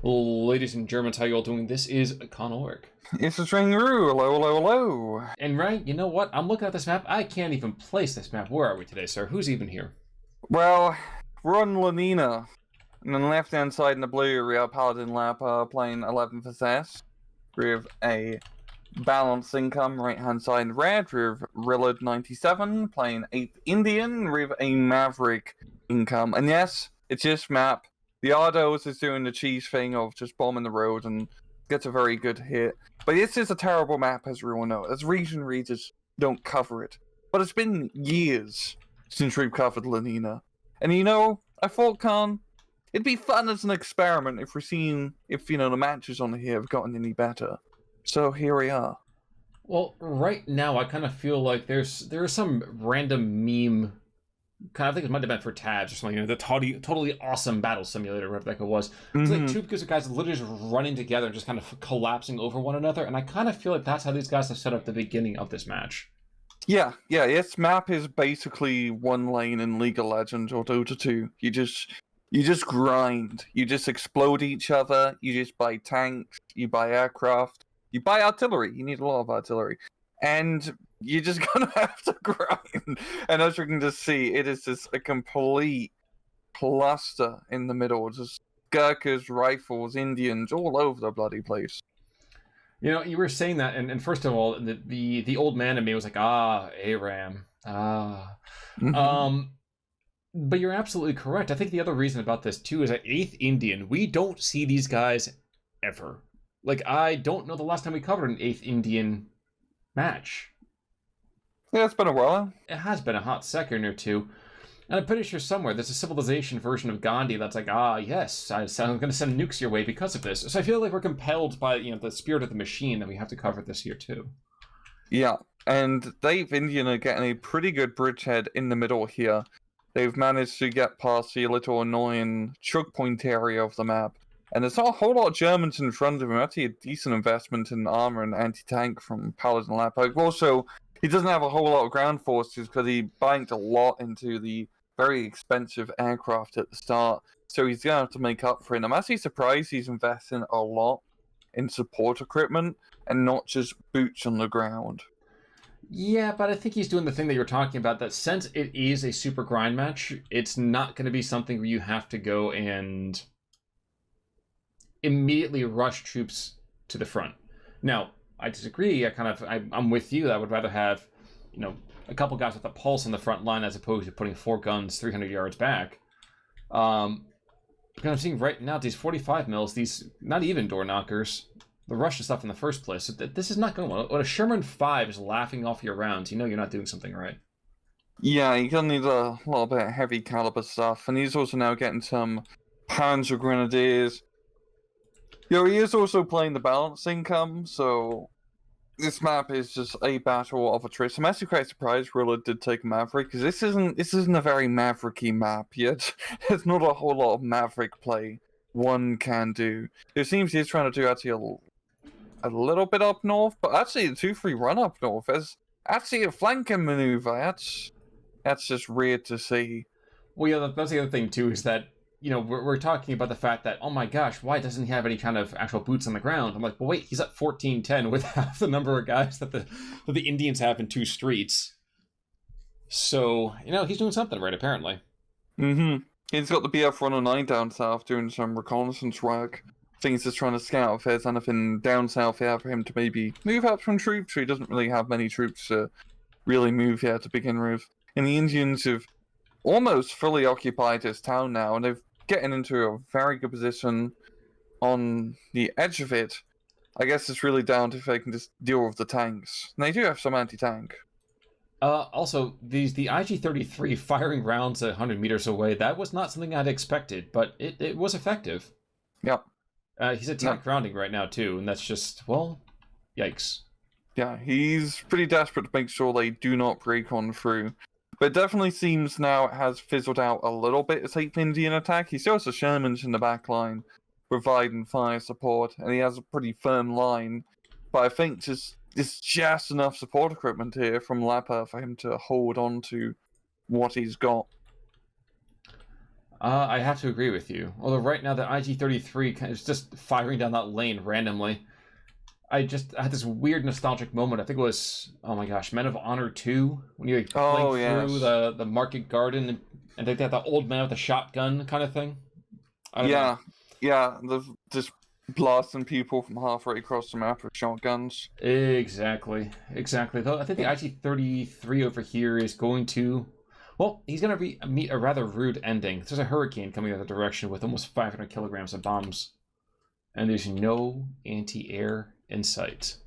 Ladies and Germans, how you all doing? This is Conoric. It's a Stringaroo. Hello, hello, hello. And right, you know what? I'm looking at this map. I can't even place this map. Where are we today, sir? Who's even here? Well, we're on Lenina. And on the left-hand side in the blue, we have PaladinLepa playing 11th SS. We have a balanced income right-hand side in red. We have willard97 playing 8th Indian. We have a Maverick income. And yes, it's this map. The Ardos is doing the cheese thing of just bombing the road and gets a very good hit. But this is a terrible map, as everyone knows. As region readers don't cover it. But it's been years since we've covered Lenina. And you know, I thought, Con, it'd be fun as an experiment if we're seeing if, you know, the matches on here have gotten any better. So here we are. Well, right now I kind of feel like there is some random meme. I think it might have been for tabs or something. You know, the totally awesome battle simulator, whatever the heck it was. It's like two groups of guys literally just running together and just kind of collapsing over one another. And I kind of feel like that's how these guys have set up the beginning of this match. Yeah, this map is basically one lane in League of Legends or Dota 2. You just grind. You just explode each other. You just buy tanks. You buy aircraft. You buy artillery. You need a lot of artillery. And you're just gonna have to grind. And as you can just see, it is just a complete cluster in the middle. Just Gurkhas, rifles, Indians, all over the bloody place. You know, you were saying that, and first of all, the old man in me was like, ARAM. But you're absolutely correct. I think the other reason about this, too, is that 8th Indian, we don't see these guys ever. Like, I don't know the last time we covered an 8th Indian match. Yeah, it's been a while. It has been a hot second or two. And I'm pretty sure somewhere there's a civilization version of Gandhi that's like, yes, I'm going to send nukes your way because of this. So I feel like we're compelled by, you know, the spirit of the machine that we have to cover this here too. Yeah, and Dave Indian are getting a pretty good bridgehead in the middle here. They've managed to get past the little annoying choke point area of the map. And there's not a whole lot of Germans in front of him. Actually, a decent investment in armor and anti-tank from PaladinLepa. Also, he doesn't have a whole lot of ground forces because he banked a lot into the very expensive aircraft at the start. So he's going to have to make up for it. I'm actually surprised he's investing a lot in support equipment and not just boots on the ground. Yeah, but I think he's doing the thing that you're talking about, that since it is a super grind match, it's not going to be something where you have to go and immediately rush troops to the front. Now, I disagree. I'm with you. I would rather have, you know, a couple guys with a pulse on the front line as opposed to putting 4 guns 300 yards back. Because I'm seeing right now these 45 mils, these not even door knockers, the Russian stuff in the first place. So this is not going well. When a Sherman 5 is laughing off your rounds, you know you're not doing something right. Yeah, you're going to need a little bit of heavy caliber stuff. And he's also now getting some Panzer Grenadiers. You know, he is also playing the balance income, so this map is just a battle of attrition. I'm actually quite surprised Willard did take Maverick, because this isn't a very Mavericky map yet. There's not a whole lot of Maverick play one can do. It seems he's trying to do actually a little bit up north, but actually the 2-3 run up north is actually a flanking maneuver. That's just weird to see. Well, yeah, that's the other thing too, is that, you know, we're talking about the fact that, oh my gosh, why doesn't he have any kind of actual boots on the ground? I'm like, well, wait, he's at 14-10 with half the number of guys that the Indians have in 2 streets. So, you know, he's doing something right, apparently. He's got the BF-109 down south doing some reconnaissance work. I think he's just trying to scout if there's anything down south here for him to maybe move up some troops. He doesn't really have many troops to really move here to begin with. And the Indians have almost fully occupied this town now, and they've getting into a very good position on the edge of it. I guess it's really down to if they can just deal with the tanks. And they do have some anti-tank. Also, the IG-33 firing rounds 100 meters away, that was not something I'd expected, but it was effective. Yep. He's attack grounding right now, too, and that's just, well, yikes. Yeah, he's pretty desperate to make sure they do not break on through. But it definitely seems now it has fizzled out a little bit, his 8th Indian attack. He still has the Shermans in the back line providing fire support, and he has a pretty firm line. But I think it's just enough support equipment here from Lepa for him to hold on to what he's got. I have to agree with you. Although right now the IG-33 is just firing down that lane randomly. I had this weird nostalgic moment. I think it was, oh my gosh, Men of Honor 2, when you like, playing through the market garden, and they had the old man with a shotgun kind of thing. I don't know. Yeah, just blasting people from halfway across the map with shotguns. Exactly. Though I think the IG-33 over here is going to, well, he's going to meet a rather rude ending. There's a hurricane coming out of the direction with almost 500 kilograms of bombs, and there's no anti-air in sight.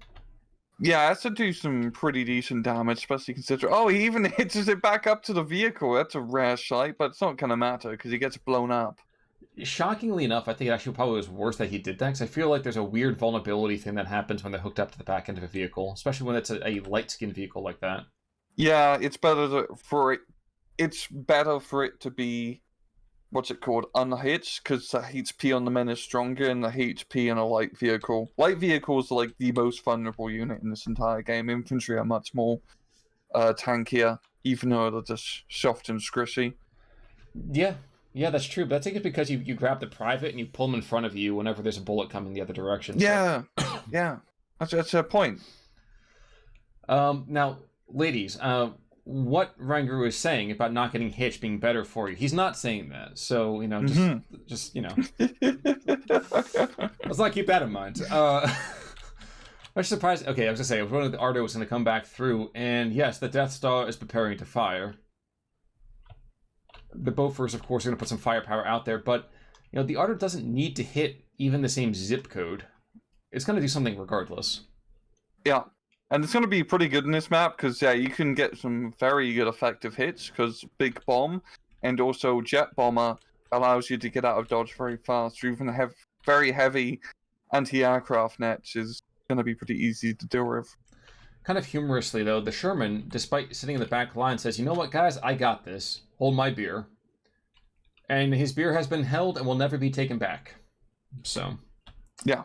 Yeah, that's to do some pretty decent damage, especially considering... Oh, he even hits it back up to the vehicle. That's a rare sight, but it's not going to matter because he gets blown up. Shockingly enough, I think it actually probably was worse that he did that, because I feel like there's a weird vulnerability thing that happens when they're hooked up to the back end of a vehicle, especially when it's a light-skinned vehicle like that. Yeah, it's better for it to be... What's it called? Unhitched, because the HP on the men is stronger and the HP in a light vehicle. Light vehicles are like the most vulnerable unit in this entire game. Infantry are much more tankier, even though they're just soft and squishy. Yeah, that's true. But I think it's because you grab the private and you pull them in front of you whenever there's a bullet coming the other direction. Yeah, yeah. That's a point. Now, ladies, what Rangaru is saying about not getting hitched being better for you. He's not saying that. So, just let's not keep that in mind. I'm surprised. Okay, I was going to say, I was wondering if the Ardo was going to come back through, and yes, the Death Star is preparing to fire. The Bofors, of course, are going to put some firepower out there, but, the Ardo doesn't need to hit even the same zip code. It's going to do something regardless. Yeah. And it's going to be pretty good in this map, because, you can get some very good effective hits, because Big Bomb and also Jet Bomber allows you to get out of dodge very fast. Or even have very heavy anti-aircraft nets is going to be pretty easy to deal with. Kind of humorously, though, the Sherman, despite sitting in the back line, says, you know what, guys, I got this. Hold my beer. And his beer has been held and will never be taken back. So. Yeah.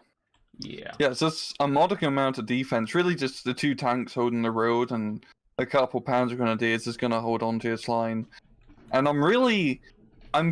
Yeah, it's just a modicum amount of defense. Really just the two tanks holding the road and a couple Panzer Grenadiers is going to hold on to its line. And I'm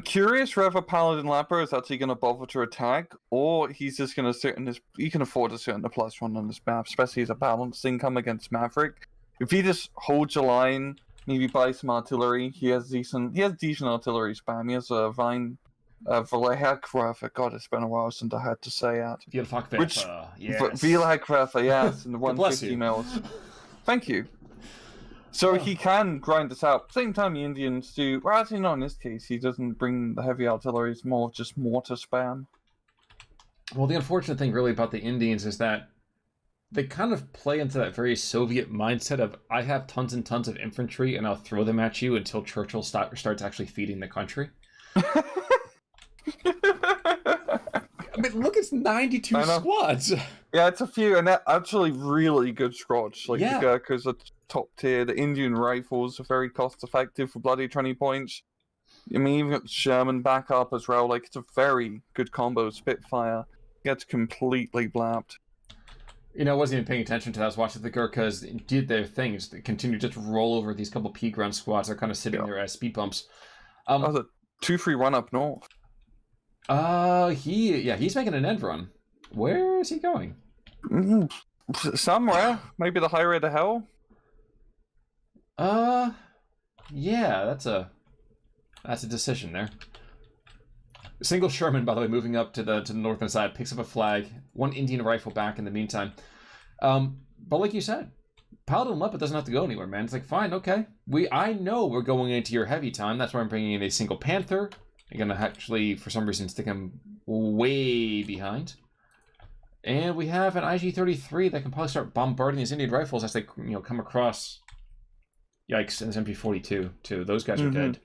curious whether PaladinLepa is actually going to bother to attack, or he's just going to sit in this... He can afford to sit in the +1 on this map, especially as a balanced income against Maverick. If he just holds the line, maybe buy some artillery, he has decent artillery spam. He has a Vine... Willard97. God, it's been a while since I had to say it. Willard97, yes. Willard97, yes, and the 150 mils. Thank you. So he can grind this out. Same time the Indians do... Well, actually, not in this case. He doesn't bring the heavy artillery. It's more just mortar spam. Well, the unfortunate thing really about the Indians is that they kind of play into that very Soviet mindset of, I have tons and tons of infantry and I'll throw them at you until Churchill starts actually feeding the country. I mean, look, it's 92 squads. Yeah, it's a few, and they're actually really good squads. Like, the Gurkhas are top tier. The Indian rifles are very cost effective for bloody 20 points. I mean, even got Sherman back up as well. Like, it's a very good combo. Spitfire gets completely blapped. I wasn't even paying attention to that. I was watching the Gurkhas did their things. They continue to just roll over these couple P-ground squads. They're kind of sitting there as speed bumps. The 2-3-1 up north. He's making an end run. Where is he going? Somewhere. Maybe the highway to hell? Yeah, that's a decision there. Single Sherman, by the way, moving up to the northern side, picks up a flag. One Indian rifle back in the meantime. But like you said, PaladinLepa doesn't have to go anywhere, man. It's like, fine, okay. I know we're going into your heavy time. That's why I'm bringing in a single Panther. You're going to actually, for some reason, stick him way behind. And we have an IG-33 that can probably start bombarding these Indian rifles as they, come across. Yikes, and this MP-42, too. Those guys are dead.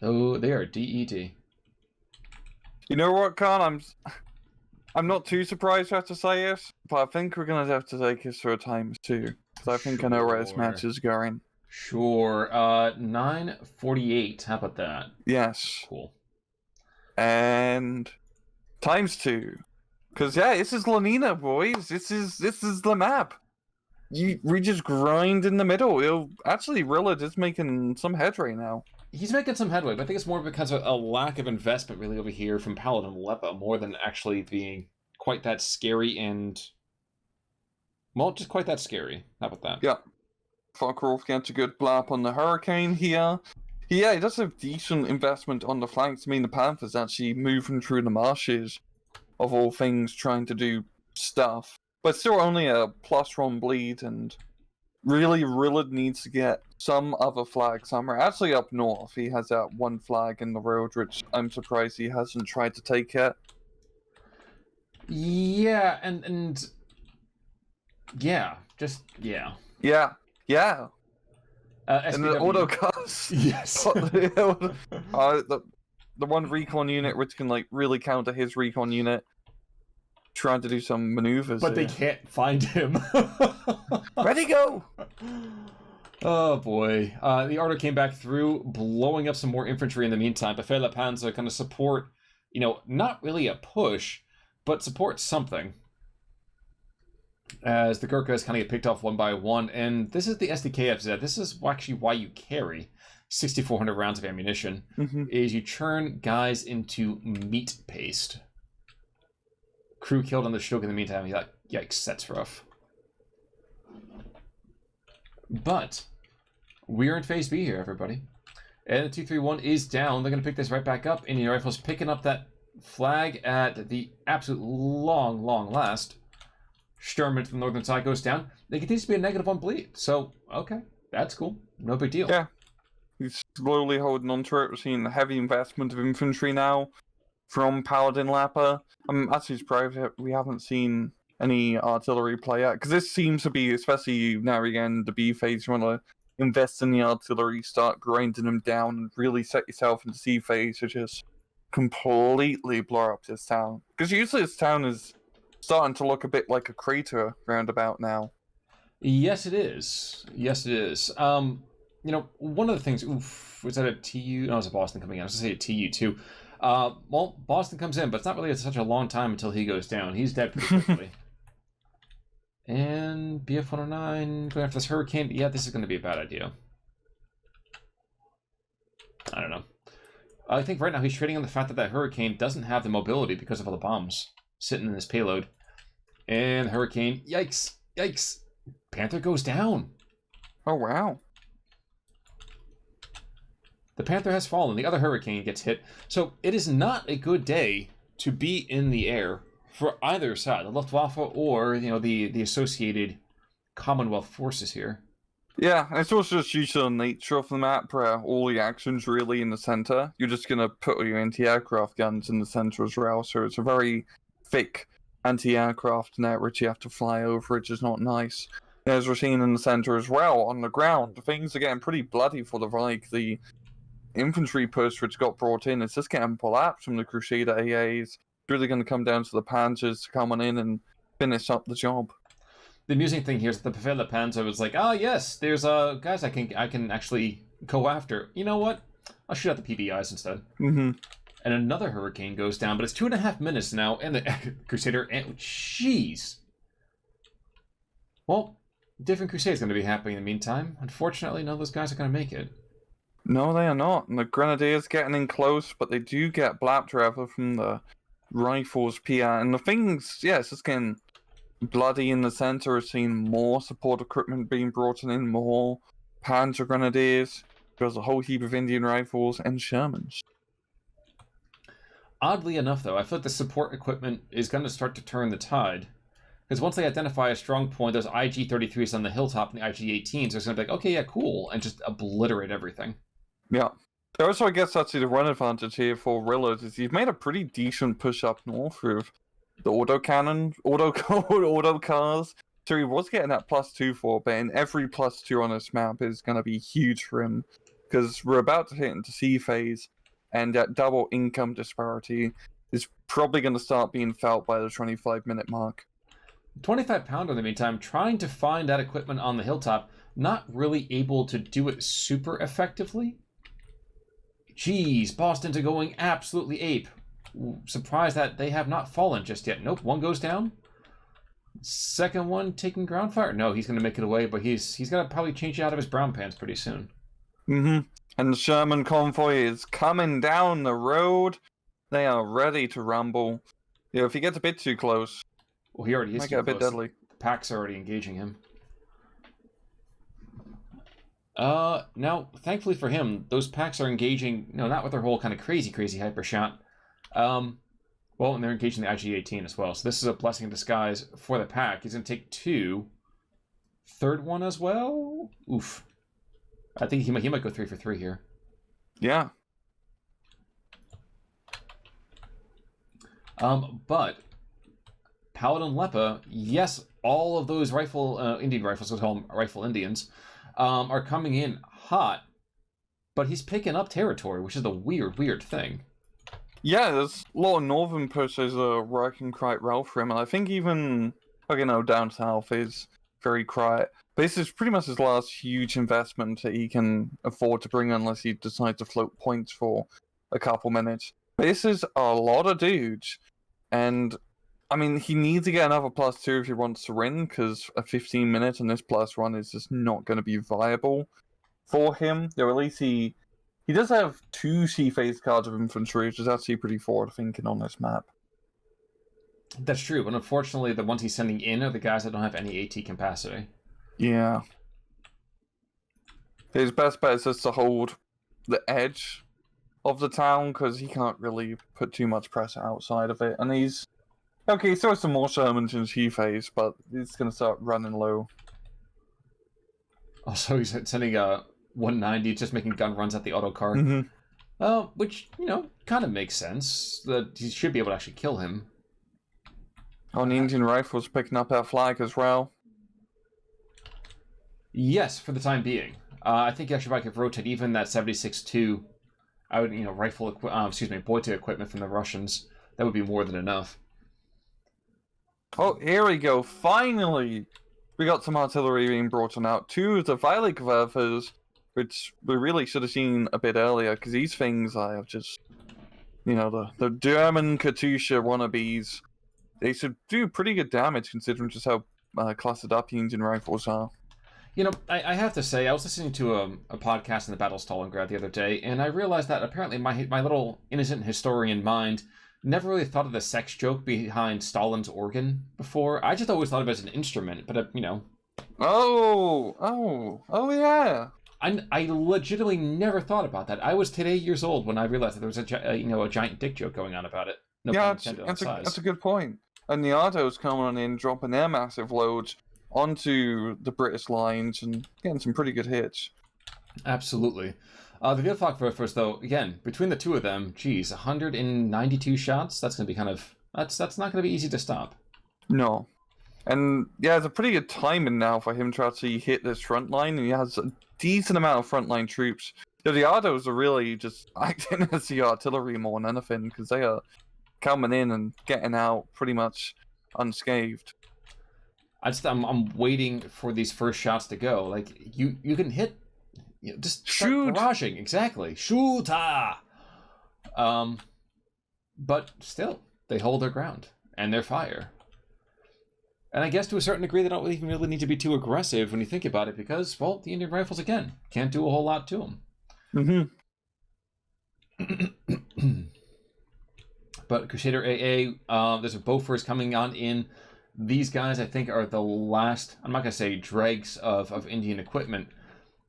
Oh, they are DED. You know what, Khan? I'm not too surprised to have to say it, but I think we're going to have to take this for a times two. Because I think I know where this match is going. Sure. 9:48. How about that? Yes. Cool. And times two. Because, this is Lenina, boys. This is the map. We just grind in the middle. Actually, Willard is making some headway now. he's making some headway, but I think it's more because of a lack of investment really over here from PaladinLepa, more than actually being quite that scary and... Well, just quite that scary. How about that? Yeah. Farkroth gets a good blap on the Hurricane here. Yeah, he does have decent investment on the flanks. I mean, the Panther's actually moving through the marshes, of all things, trying to do stuff. But still only a +1 bleed, and really, Willard needs to get some other flag somewhere. Actually, up north, he has that one flag in the road, which I'm surprised he hasn't tried to take yet. Yeah, and yeah, just, yeah. Yeah, yeah. And the SPW. autocars. Yes. The one recon unit which can like really counter his recon unit, trying to do some maneuvers. But they can't find him. Ready, go! Oh boy. The Ardo came back through, blowing up some more infantry in the meantime. Befehle Panzer kind of support, not really a push, but support something. As the Gurkhas kind of get picked off one by one, and this is the SDKFZ. This is actually why you carry 6,400 rounds of ammunition, is you churn guys into meat paste. Crew killed on the Shulk in the meantime. You're like, yikes, that's rough. But we're in Phase B here, everybody. And the 231 is down. They're going to pick this right back up. Indian Rifles picking up that flag at the absolute long last. Sturman from the northern side goes down. There continues to be a -1 bleed. So, okay, that's cool. No big deal. Yeah. He's slowly holding on to it. We're seeing heavy investment of infantry now from PaladinLepa. I'm actually surprised that we haven't seen any artillery play yet, because this seems to be, especially now again, the B phase, you want to invest in the artillery, start grinding them down, and really set yourself into C phase to just completely blow up this town. Because usually this town is starting to look a bit like a crater roundabout now. Yes, it is. Yes, it is. One of the things... Oof, was that a TU? No, it was a Boston coming in. I was going to say a TU too. Well, Boston comes in, but it's not really such a long time until he goes down. He's dead pretty quickly. And BF-109 going after this Hurricane. Yeah, this is going to be a bad idea. I don't know. I think right now he's trading on the fact that that Hurricane doesn't have the mobility because of all the bombs sitting in his payload. And Hurricane, yikes, yikes. Panther goes down. Oh, wow. The Panther has fallen. The other Hurricane gets hit. So it is not a good day to be in the air for either side, the Luftwaffe or, the associated Commonwealth forces here. Yeah, and it's also just due to the nature of the map where all the action's really in the center. You're just going to put your anti-aircraft guns in the center as well, so it's a very thick anti-aircraft net which you have to fly over, which is not nice. As we're seeing in the center as well, on the ground, things are getting pretty bloody for the Reich. The infantry push which got brought in is just getting collapsed from the Crusader AAs. It's really going to come down to the Panzers coming in and finish up the job. The amusing thing here is that the Befehle Panzer was like, yes, there's guys I can actually go after. You know what? I'll shoot at the PBIs instead. And another Hurricane goes down, but it's 2.5 minutes now, and the Crusader, jeez. Well, different Crusade's going to be happening in the meantime. Unfortunately, none of those guys are going to make it. No, they are not. And the Grenadiers getting in close, but they do get blapped rather from the Rifles PR. And the things, it's just getting bloody in the center. We're seeing more support equipment being brought in, more Panzer Grenadiers. There's a whole heap of Indian Rifles and Shermans. Oddly enough, though, I feel like the support equipment is going to start to turn the tide. Because once they identify a strong point, those IG-33s on the hilltop and the IG-18s are going to be like, okay, yeah, cool, and just obliterate everything. Yeah. Also, I guess that's the run advantage here for Willard, is he's made a pretty decent push up north with the autocannon, auto cars. So he was getting that +2 for, but in every +2 on this map is going to be huge for him. Because we're about to hit into C phase, and that double income disparity is probably going to start being felt by the 25-minute mark. 25-pounder in the meantime, trying to find that equipment on the hilltop, not really able to do it super effectively. Jeez, Boston's are going absolutely ape. Surprised that they have not fallen just yet. Nope, one goes down. Second one taking ground fire. No, he's going to make it away, but he's going to probably change it out of his brown pants pretty soon. Mm-hmm. And the Sherman convoy is coming down the road. They are ready to rumble. Yeah, if he gets a bit too close, Well, he already is might too get a bit close. deadly. The pack's already engaging him. Now, thankfully for him, those packs are engaging, not with their whole kind of crazy hyper shot. Well, and they're engaging the IG-18 as well. So this is a blessing in disguise for the pack. He's going to take 2. Third one as well? Oof. I think he might go 3 for 3 here. Yeah. But PaladinLepa, yes, all of those Indian rifles, we'll call them Rifle Indians, are coming in hot, but he's picking up territory, which is the weird thing. Yeah, there's a lot of northern pushes are working quite well for him, and I think even, down south is very quiet. But this is pretty much his last huge investment that he can afford to bring unless he decides to float points for a couple minutes. But this is a lot of dudes, and I mean, he needs to get another +2 if he wants to win, because a 15 minutes on this +1 is just not going to be viable for him. Or at least he does have 2 C-phase cards of infantry, which is actually pretty forward-thinking on this map. That's true, but unfortunately the ones he's sending in are the guys that don't have any AT capacity. Yeah. His best bet is just to hold the edge of the town, because he can't really put too much pressure outside of it. And he's... Okay, so some more Shermans in C-phase, but he's going to start running low. Also, he's sending 190, just making gun runs at the auto card. Mm-hmm. Which, kind of makes sense. That he should be able to actually kill him. Oh, the Indian Rifles picking up our flag as well. Yes, for the time being. I think actually if I could rotate even that 76-2 out, Boita equipment from the Russians, that would be more than enough. Oh, here we go. Finally, we got some artillery being brought on out. 2 of the Weiligwerfers, which we really should have seen a bit earlier, because these things are just, the German Katusha wannabes. They should do pretty good damage considering just how clustered up the Indian rifles are. I have to say, I was listening to a podcast in the Battle Stalingrad the other day, and I realized that apparently my little innocent historian mind never really thought of the sex joke behind Stalin's organ before. I just always thought of it as an instrument, but, Oh, yeah. I legitimately never thought about that. I was 8 years old when I realized that there was a giant dick joke going on about it. No yeah, that's a good point. And the Ardos coming in, dropping their massive loads onto the British lines and getting some pretty good hits. Absolutely. The good flock first, though, again, between the 2 of them, 192 shots. That's going to be that's not going to be easy to stop. No. And yeah, it's a pretty good timing now for him to actually hit this front line, and he has a decent amount of frontline troops. The Ardos are really just acting as the artillery more than anything, because they are coming in and getting out pretty much unscathed. I'm waiting for these first shots to go. Like, you can hit... just shoot! Barraging, exactly. Shoota! But still, they hold their ground, and their fire. And I guess to a certain degree, they don't even really need to be too aggressive when you think about it, because, well, the Indian Rifles, again, can't do a whole lot to them. Mm-hmm. But Crusader AA, there's a Bofors coming on in. These guys, I think, are the last, I'm not going to say dregs of Indian equipment,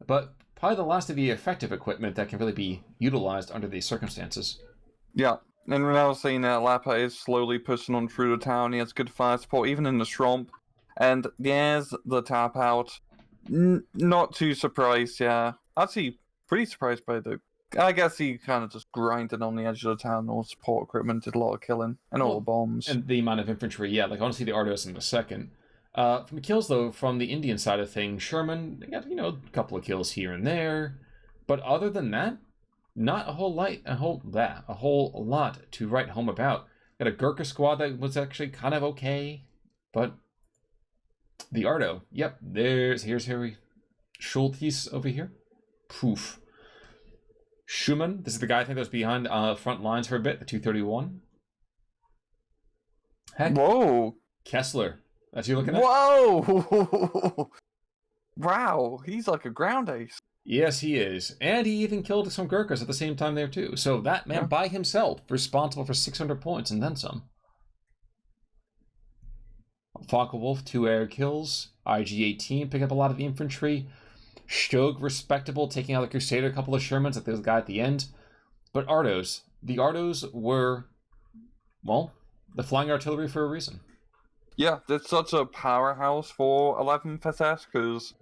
but probably the last of the effective equipment that can really be utilized under these circumstances. Yeah, and when I was saying that, Lepa is slowly pushing on through the town. He has good fire support, even in the swamp. And there's the tap out. Not too surprised, yeah. Actually, pretty surprised by the... I guess he kind of just grinded on the edge of the town. All support equipment did a lot of killing. And all the bombs. And the amount of infantry, yeah. Like, I want to see the Ardos in a second. From the kills, though, from the Indian side of things, Sherman, they got, a couple of kills here and there. But other than that, not a whole lot to write home about. Got a Gurkha squad that was actually kind of okay. But the Ardo, yep, here's Harry Schultes over here. Poof. Schumann, this is the guy I think that was behind front lines for a bit, the 231. Heck. Whoa! Kessler, that's you looking at? Whoa! Wow, he's like a ground ace. Yes, he is. And he even killed some Gurkhas at the same time there, too. So that man by himself, responsible for 600 points and then some. Focke-Wulf, 2 air kills. IG-18, pick up a lot of the infantry. Stog, respectable, taking out the Crusader, a couple of Shermans, like this guy at the end. But Ardos. The Ardos were, well, the flying artillery for a reason. Yeah, it's such a powerhouse for 11th SS, because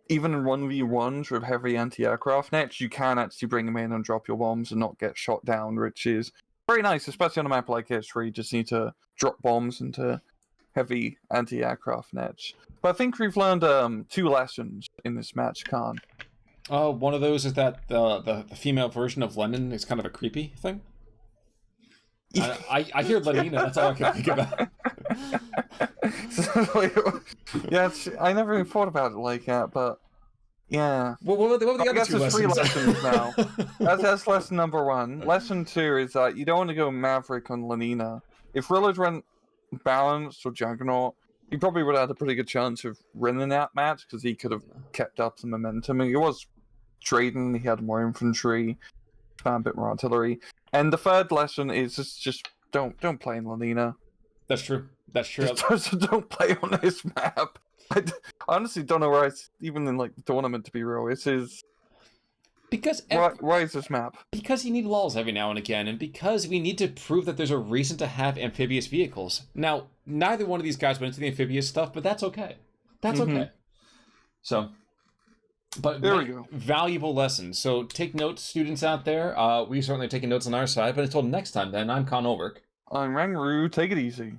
even in 1v1s with heavy anti-aircraft nets, you can actually bring them in and drop your bombs and not get shot down, which is very nice, especially on a map like this, where you just need to drop bombs into heavy anti-aircraft nets. But I think we've learned 2 lessons in this match, Khan. One of those is that the female version of Lenin is kind of a creepy thing. I hear Lenina, that's all I can think about. Yeah, I never even thought about it like that, but yeah. Well, what were the other 2 lessons? 3 lessons now. That's lesson number 1. Lesson 2 is that you don't want to go Maverick on Lenina. If Willard went balanced or Juggernaut, he probably would have had a pretty good chance of winning that match, because he could have kept up some momentum. And he was trading, he had more infantry, a bit more artillery. And the 3rd lesson is just don't play in Lenina. That's true. That's true. Just don't play on this map. I honestly don't know where it's even in like the tournament, to be real. This is because why is this map? Because you need lulls every now and again, and because we need to prove that there's a reason to have amphibious vehicles. Now, neither one of these guys went into the amphibious stuff, but that's okay. That's okay. So, but there we go. Valuable lessons. So take notes, students out there. We certainly are taking notes on our side. But until next time, then I'm Con Ulrich. I'm Rangru. Take it easy.